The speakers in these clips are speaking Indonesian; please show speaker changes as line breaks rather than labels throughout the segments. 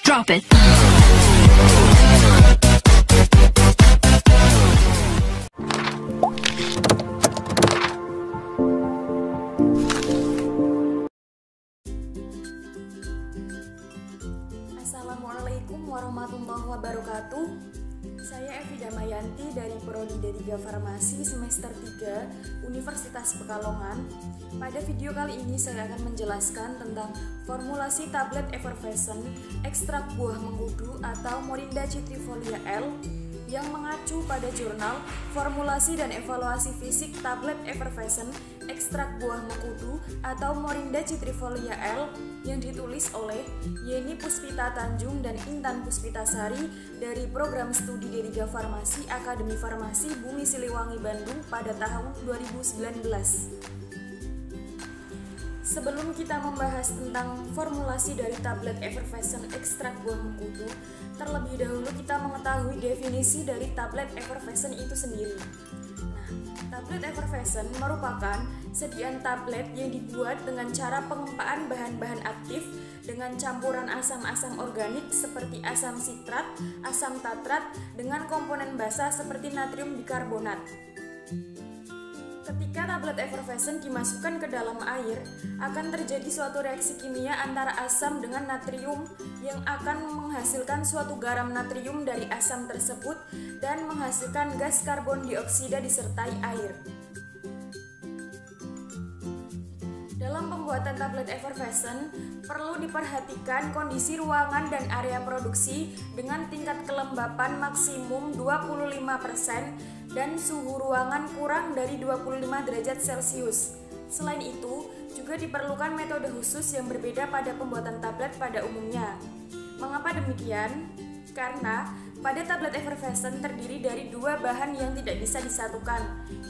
Drop it.
Assalamualaikum warahmatullahi wabarakatuh. Saya Evi Damayanti dari Prodi D3 Farmasi semester 3 Universitas Pekalongan. Pada video kali ini saya akan menjelaskan tentang formulasi tablet effervescent ekstrak buah mengkudu atau Morinda citrifolia L yang mengacu pada jurnal Formulasi dan Evaluasi Fisik Tablet Effervescent Ekstrak Buah Mengkudu atau Morinda citrifolia L yang ditulis oleh Yeni Puspita Tanjung dan Intan Puspitasari dari Program Studi D3 Farmasi Akademi Farmasi Bumi Siliwangi Bandung pada tahun 2019. Sebelum kita membahas tentang formulasi dari tablet effervescent ekstrak buah mengkudu, terlebih dahulu kita mengetahui definisi dari tablet effervescent itu sendiri. Nah, tablet effervescent merupakan sediaan tablet yang dibuat dengan cara pengempaan bahan-bahan aktif dengan campuran asam-asam organik seperti asam sitrat, asam tatrat dengan komponen basa seperti natrium bikarbonat. Ketika tablet effervescent dimasukkan ke dalam air, akan terjadi suatu reaksi kimia antara asam dengan natrium yang akan menghasilkan suatu garam natrium dari asam tersebut dan menghasilkan gas karbon dioksida disertai air. Dalam pembuatan tablet effervescent, perlu diperhatikan kondisi ruangan dan area produksi dengan tingkat kelembapan maksimum 25% dan suhu ruangan kurang dari 25 derajat Celcius. Selain itu, juga diperlukan metode khusus yang berbeda pada pembuatan tablet pada umumnya. Mengapa demikian? Karena pada tablet effervescent terdiri dari dua bahan yang tidak bisa disatukan,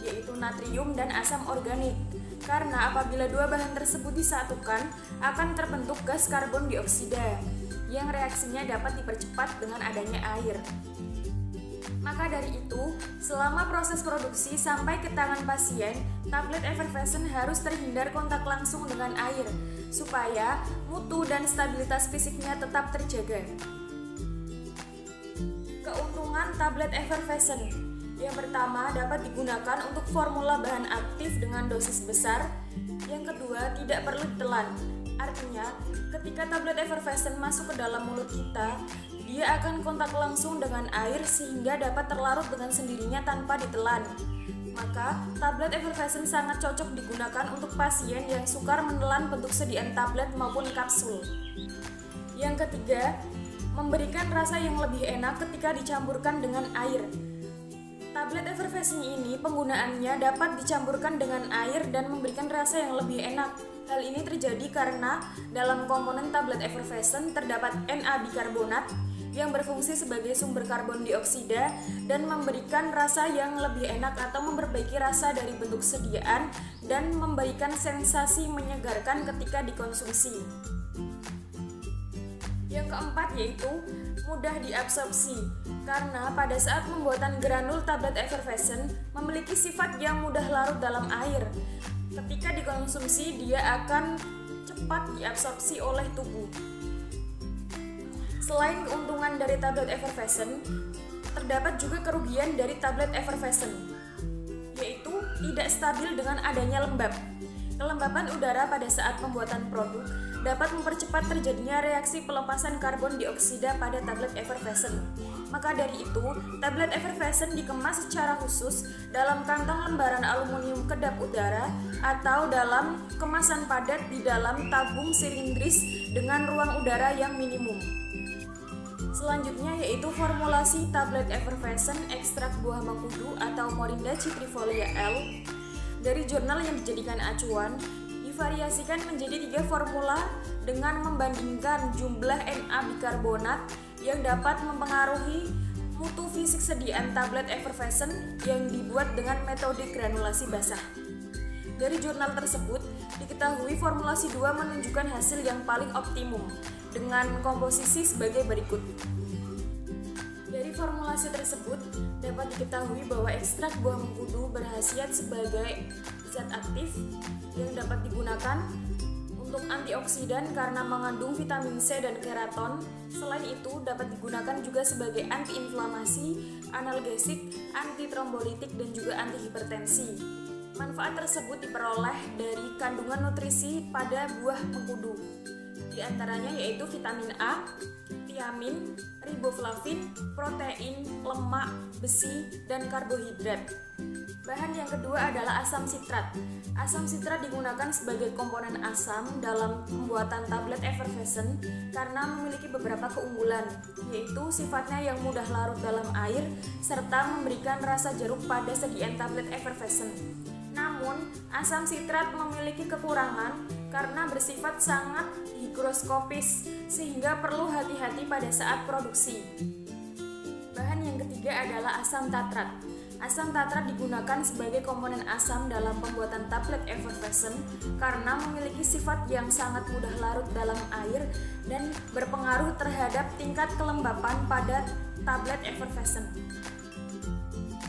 yaitu natrium dan asam organik. Karena apabila dua bahan tersebut disatukan, akan terbentuk gas karbon dioksida, yang reaksinya dapat dipercepat dengan adanya air. Maka dari itu, selama proses produksi sampai ke tangan pasien, tablet effervescent harus terhindar kontak langsung dengan air, supaya mutu dan stabilitas fisiknya tetap terjaga. Keuntungan tablet effervescent: yang pertama, dapat digunakan untuk formula bahan aktif dengan dosis besar. Yang kedua, tidak perlu ditelan. Artinya, ketika tablet effervescent masuk ke dalam mulut kita, dia akan kontak langsung dengan air sehingga dapat terlarut dengan sendirinya tanpa ditelan. Maka, tablet effervescent sangat cocok digunakan untuk pasien yang sukar menelan bentuk sediaan tablet maupun kapsul. Yang ketiga, memberikan rasa yang lebih enak ketika dicampurkan dengan air. Tablet effervescent ini penggunaannya dapat dicampurkan dengan air dan memberikan rasa yang lebih enak. Hal ini terjadi karena dalam komponen tablet effervescent terdapat Na bikarbonat yang berfungsi sebagai sumber karbon dioksida dan memberikan rasa yang lebih enak atau memperbaiki rasa dari bentuk sediaan dan memberikan sensasi menyegarkan ketika dikonsumsi. Yang keempat yaitu mudah diabsorpsi, karena pada saat pembuatan granul tablet effervescent memiliki sifat yang mudah larut dalam air. Ketika dikonsumsi, dia akan cepat diabsorpsi oleh tubuh. Selain keuntungan dari tablet effervescent, terdapat juga kerugian dari tablet effervescent, yaitu tidak stabil dengan adanya lembab. Kelembapan udara pada saat pembuatan produk dapat mempercepat terjadinya reaksi pelepasan karbon dioksida pada tablet effervescent. Maka dari itu, tablet effervescent dikemas secara khusus dalam kantong lembaran aluminium kedap udara atau dalam kemasan padat di dalam tabung silindris dengan ruang udara yang minimum. Selanjutnya yaitu formulasi tablet effervescent ekstrak buah mengkudu atau Morinda citrifolia L. Dari jurnal yang dijadikan acuan, divariasikan menjadi 3 formula dengan membandingkan jumlah Na bikarbonat yang dapat mempengaruhi mutu fisik sediaan tablet effervescent yang dibuat dengan metode granulasi basah. Dari jurnal tersebut, diketahui formulasi 2 menunjukkan hasil yang paling optimum dengan komposisi sebagai berikut. Dari formulasi tersebut, dapat diketahui bahwa ekstrak buah mengkudu berkhasiat sebagai zat aktif yang dapat digunakan Untuk antioksidan karena mengandung vitamin C dan keraton. Selain itu dapat digunakan juga sebagai antiinflamasi, analgesik, antitrombolitik dan juga antihipertensi. Manfaat tersebut diperoleh dari kandungan nutrisi pada buah mengkudu. Di antaranya yaitu vitamin A, tiamin, riboflavin, protein, lemak, besi, dan karbohidrat. Bahan yang kedua adalah asam sitrat. Asam sitrat digunakan sebagai komponen asam dalam pembuatan tablet effervescent karena memiliki beberapa keunggulan, yaitu sifatnya yang mudah larut dalam air serta memberikan rasa jeruk pada sajian tablet effervescent. Namun, asam sitrat memiliki kekurangan karena bersifat sangat higroskopis sehingga perlu hati-hati pada saat produksi. Bahan yang ketiga adalah asam tatrat. Asam tatrat digunakan sebagai komponen asam dalam pembuatan tablet effervescent karena memiliki sifat yang sangat mudah larut dalam air dan berpengaruh terhadap tingkat kelembapan pada tablet effervescent.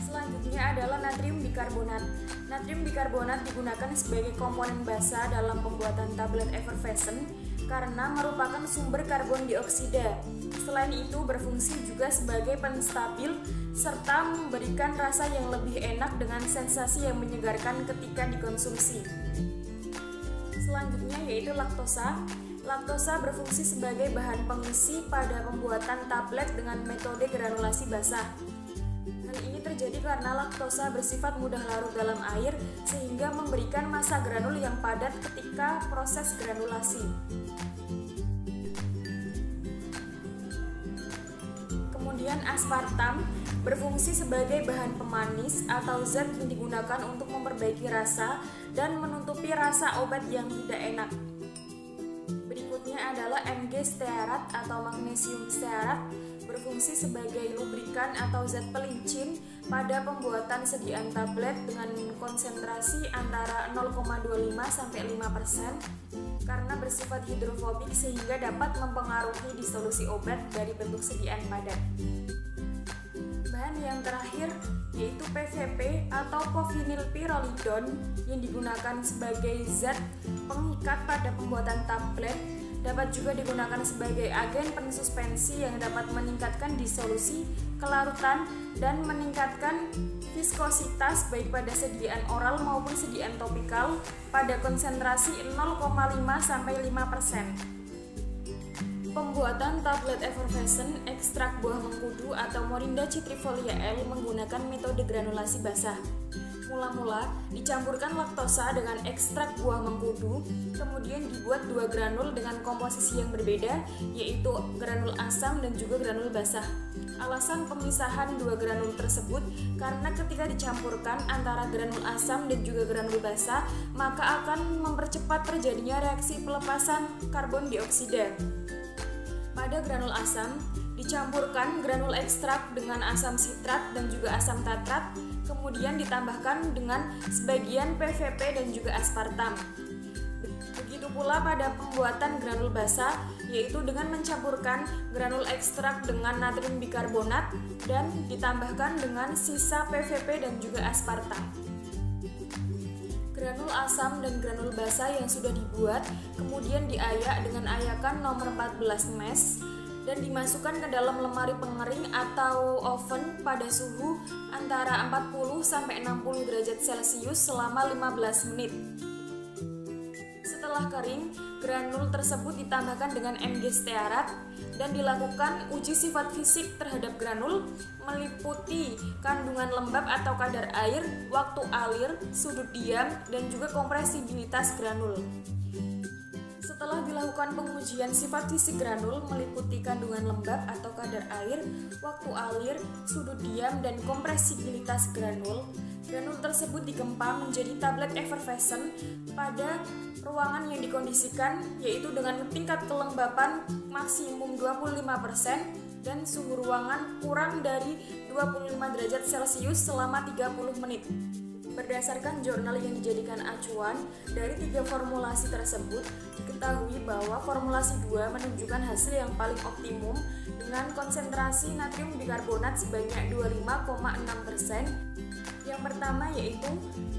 Selanjutnya adalah natrium bikarbonat. Natrium bikarbonat digunakan sebagai komponen basa dalam pembuatan tablet effervescent karena merupakan sumber karbon dioksida. Selain itu berfungsi juga sebagai penstabil serta memberikan rasa yang lebih enak dengan sensasi yang menyegarkan ketika dikonsumsi. Selanjutnya yaitu laktosa. Laktosa berfungsi sebagai bahan pengisi pada pembuatan tablet dengan metode granulasi basah. Hal ini terjadi karena laktosa bersifat mudah larut dalam air sehingga memberikan massa granul yang padat ketika proses granulasi. Kemudian aspartam berfungsi sebagai bahan pemanis atau zat yang digunakan untuk memperbaiki rasa dan menutupi rasa obat yang tidak enak. Berikutnya adalah Mg stearat atau magnesium stearat, berfungsi sebagai lubrikan atau zat pelincin pada pembuatan sediaan tablet dengan konsentrasi antara 0,25 sampai 5% karena bersifat hidrofobik sehingga dapat mempengaruhi disolusi obat dari bentuk sediaan padat. Bahan yang terakhir yaitu PVP atau povinylpyrrolidone yang digunakan sebagai zat pengikat pada pembuatan tablet, dapat juga digunakan sebagai agen pensuspensi yang dapat meningkatkan disolusi, kelarutan, dan meningkatkan viskositas baik pada sediaan oral maupun sediaan topikal pada konsentrasi 0,5 sampai 5%. Pembuatan tablet effervescent ekstrak buah mengkudu atau Morinda citrifolia L menggunakan metode granulasi basah. Mula-mula dicampurkan laktosa dengan ekstrak buah mengkudu, kemudian dibuat 2 granul dengan komposisi yang berbeda, yaitu granul asam dan juga granul basah. Alasan pemisahan 2 granul tersebut karena ketika dicampurkan antara granul asam dan juga granul basah, maka akan mempercepat terjadinya reaksi pelepasan karbon dioksida. Pada granul asam, dicampurkan granul ekstrak dengan asam sitrat dan juga asam tatrat, kemudian ditambahkan dengan sebagian PVP dan juga aspartam. Begitu pula pada pembuatan granul basah, yaitu dengan mencampurkan granul ekstrak dengan natrium bikarbonat dan ditambahkan dengan sisa PVP dan juga aspartam. Granul asam dan granul basah yang sudah dibuat kemudian diayak dengan ayakan nomor 14 mesh dan dimasukkan ke dalam lemari pengering atau oven pada suhu antara 40 sampai 60 derajat Celcius selama 15 menit. Setelah kering, granul tersebut ditambahkan dengan Mg stearat dan dilakukan uji sifat fisik terhadap granul meliputi kandungan lembab atau kadar air, waktu alir, sudut diam, dan juga kompresibilitas granul. Setelah dilakukan pengujian sifat fisik granul meliputi kandungan lembab atau kadar air, waktu alir, sudut diam, dan kompresibilitas granul, granul tersebut dikempang menjadi tablet effervescent pada ruangan yang dikondisikan, yaitu dengan tingkat kelembapan maksimum 25% dan suhu ruangan kurang dari 25 derajat Celcius selama 30 menit. Berdasarkan jurnal yang dijadikan acuan, dari 3 formulasi tersebut, diketahui bahwa formulasi 2 menunjukkan hasil yang paling optimum dengan konsentrasi natrium bikarbonat sebanyak 25,6%. Yang pertama yaitu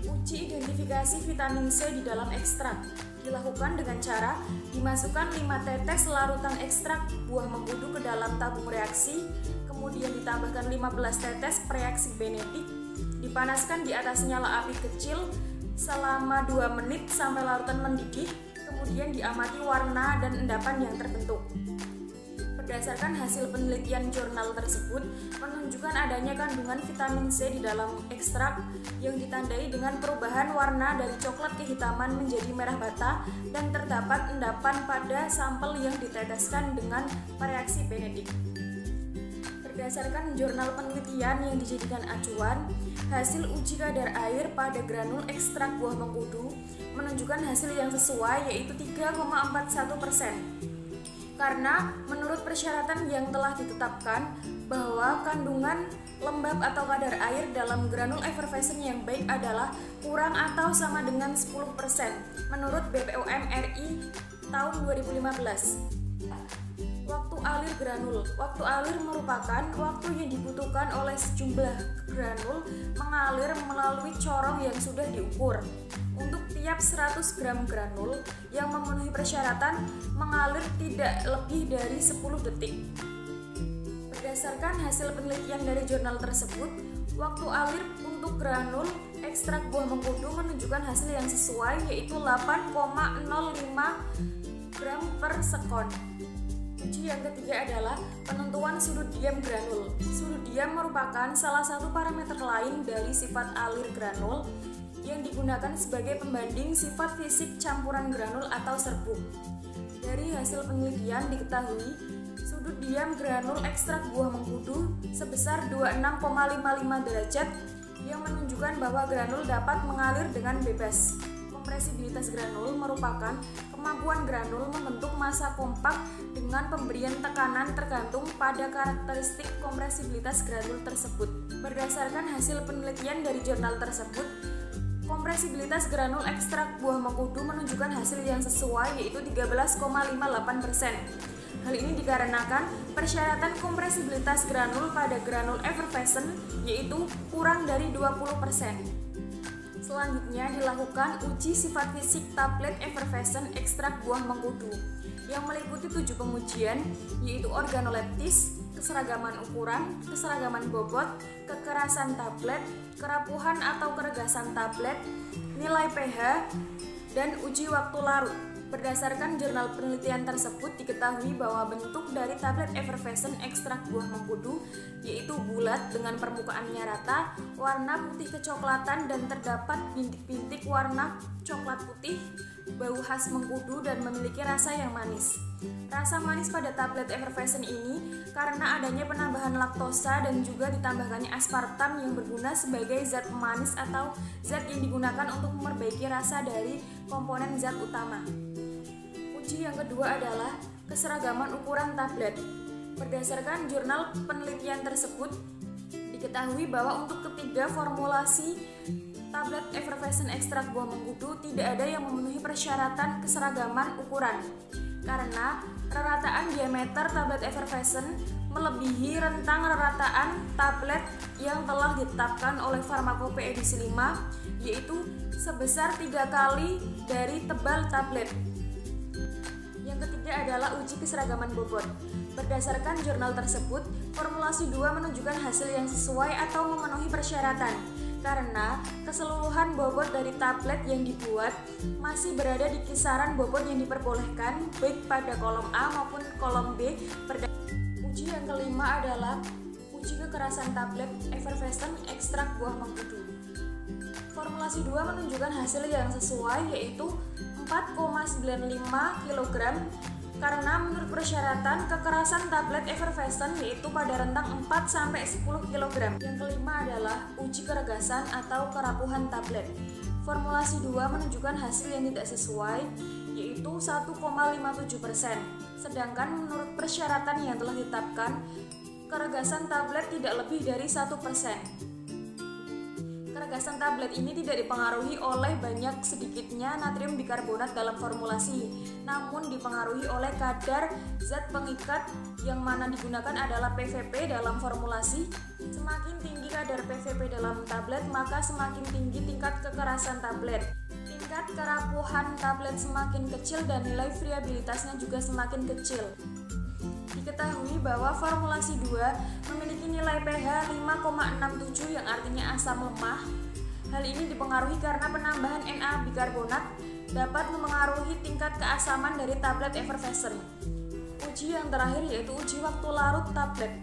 uji identifikasi vitamin C di dalam ekstrak. Dilakukan dengan cara dimasukkan 5 tetes larutan ekstrak buah mengkudu ke dalam tabung reaksi, kemudian ditambahkan 15 tetes preaksi Benedict, dipanaskan di atas nyala api kecil selama 2 menit sampai larutan mendidih, kemudian diamati warna dan endapan yang terbentuk. Berdasarkan hasil penelitian jurnal tersebut menunjukkan adanya kandungan vitamin C di dalam ekstrak yang ditandai dengan perubahan warna dari coklat kehitaman menjadi merah bata dan terdapat endapan pada sampel yang diteteskan dengan reaksi Benedict. Berdasarkan jurnal penelitian yang dijadikan acuan, hasil uji kadar air pada granul ekstrak buah mengkudu menunjukkan hasil yang sesuai, yaitu 3,41%. Karena menurut persyaratan yang telah ditetapkan bahwa kandungan lembab atau kadar air dalam granul effervescent yang baik adalah kurang atau sama dengan 10% menurut BPOM RI tahun 2015. Waktu alir granul. Waktu alir merupakan waktu yang dibutuhkan oleh sejumlah granul mengalir melalui corong yang sudah diukur. Untuk tiap 100 gram granul yang memenuhi persyaratan mengalir tidak lebih dari 10 detik. Berdasarkan hasil penelitian dari jurnal tersebut, waktu alir untuk granul ekstrak buah mengkudu menunjukkan hasil yang sesuai, yaitu 8,05 gram per sekon. Uji yang ketiga adalah penentuan sudut diam granul. Sudut diam merupakan salah satu parameter lain dari sifat alir granul yang digunakan sebagai pembanding sifat fisik campuran granul atau serbuk. Dari hasil penelitian diketahui sudut diam granul ekstrak buah mengkudu sebesar 26,55 derajat yang menunjukkan bahwa granul dapat mengalir dengan bebas. Kompresibilitas granul merupakan kemampuan granul membentuk massa kompak dengan pemberian tekanan tergantung pada karakteristik kompresibilitas granul tersebut. Berdasarkan hasil penelitian dari jurnal tersebut, kompresibilitas granul ekstrak buah mengkudu menunjukkan hasil yang sesuai, yaitu 13,58%. Hal ini dikarenakan persyaratan kompresibilitas granul pada granul effervescent yaitu kurang dari 20%. Selanjutnya dilakukan uji sifat fisik tablet effervescent ekstrak buah mengkudu yang meliputi 7 pengujian, yaitu organoleptis, keseragaman ukuran, keseragaman bobot, kekerasan tablet, kerapuhan atau keregasan tablet, nilai pH, dan uji waktu larut. Berdasarkan jurnal penelitian tersebut diketahui bahwa bentuk dari tablet effervescent ekstrak buah mengkudu yaitu bulat dengan permukaannya rata, warna putih kecoklatan dan terdapat bintik-bintik warna coklat putih, bau khas mengkudu dan memiliki rasa yang manis. Rasa manis pada tablet effervescent ini karena adanya penambahan laktosa dan juga ditambahkannya aspartam yang berguna sebagai zat pemanis atau zat yang digunakan untuk memperbaiki rasa dari komponen zat utama. Uji yang kedua adalah keseragaman ukuran tablet. Berdasarkan jurnal penelitian tersebut diketahui bahwa untuk ketiga formulasi tablet effervescent ekstrak buah mengkudu tidak ada yang memenuhi persyaratan keseragaman ukuran karena rerataan diameter tablet effervescent melebihi rentang rerataan tablet yang telah ditetapkan oleh Farmakope edisi 5, yaitu sebesar 3 kali dari tebal tablet. Yang ketiga adalah uji keseragaman bobot. Berdasarkan jurnal tersebut, formulasi 2 menunjukkan hasil yang sesuai atau memenuhi persyaratan karena keseluruhan bobot dari tablet yang dibuat masih berada di kisaran bobot yang diperbolehkan baik pada kolom A maupun kolom B. Uji yang kelima adalah uji kekerasan tablet effervescent ekstrak buah mengkudu. Formulasi 2 menunjukkan hasil yang sesuai, yaitu 4,95 kg karena menurut persyaratan kekerasan tablet effervescent yaitu pada rentang 4-10 kg. Yang kelima adalah uji keregasan atau kerapuhan tablet. Formulasi 2 menunjukkan hasil yang tidak sesuai, yaitu 1,57%. Sedangkan menurut persyaratan yang telah ditetapkan, keregasan tablet tidak lebih dari 1%. Keregasan tablet ini tidak dipengaruhi oleh banyak sedikitnya natrium bikarbonat dalam formulasi, namun dipengaruhi oleh kadar zat pengikat yang mana digunakan adalah PVP dalam formulasi. Semakin tinggi kadar PVP dalam tablet, maka semakin tinggi tingkat kekerasan tablet. tingkat kerapuhan tablet semakin kecil dan nilai friabilitasnya juga semakin kecil. Diketahui bahwa formulasi 2 memiliki nilai pH 5,67 yang artinya asam lemah. Hal ini dipengaruhi karena penambahan Na bikarbonat dapat memengaruhi tingkat keasaman dari tablet effervescent. Uji yang terakhir yaitu uji waktu larut tablet.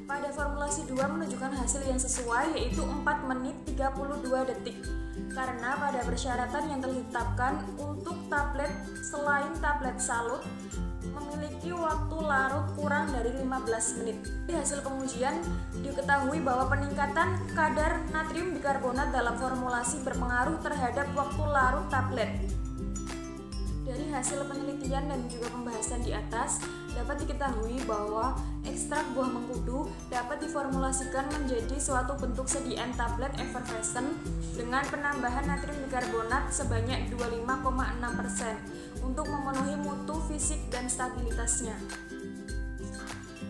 Pada formulasi 2 menunjukkan hasil yang sesuai yaitu 4 menit 32 detik. Karena pada persyaratan yang ditetapkan untuk tablet selain tablet salut memiliki waktu larut kurang dari 15 menit. Di hasil pengujian diketahui bahwa peningkatan kadar natrium bikarbonat dalam formulasi berpengaruh terhadap waktu larut tablet. Dari hasil penelitian dan juga pembahasan di atas, dapat diketahui bahwa ekstrak buah mengkudu dapat diformulasikan menjadi suatu bentuk sediaan tablet effervescent dengan penambahan natrium bikarbonat sebanyak 25,6% untuk memenuhi mutu fisik dan stabilitasnya.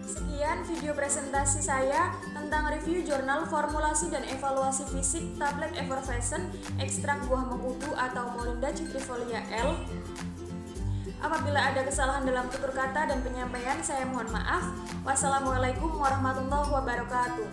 Sekian video presentasi saya tentang review jurnal formulasi dan evaluasi fisik tablet effervescent ekstrak buah mengkudu atau Morinda citrifolia L. Apabila ada kesalahan dalam tutur kata dan penyampaian, saya mohon maaf. Wassalamualaikum warahmatullahi wabarakatuh.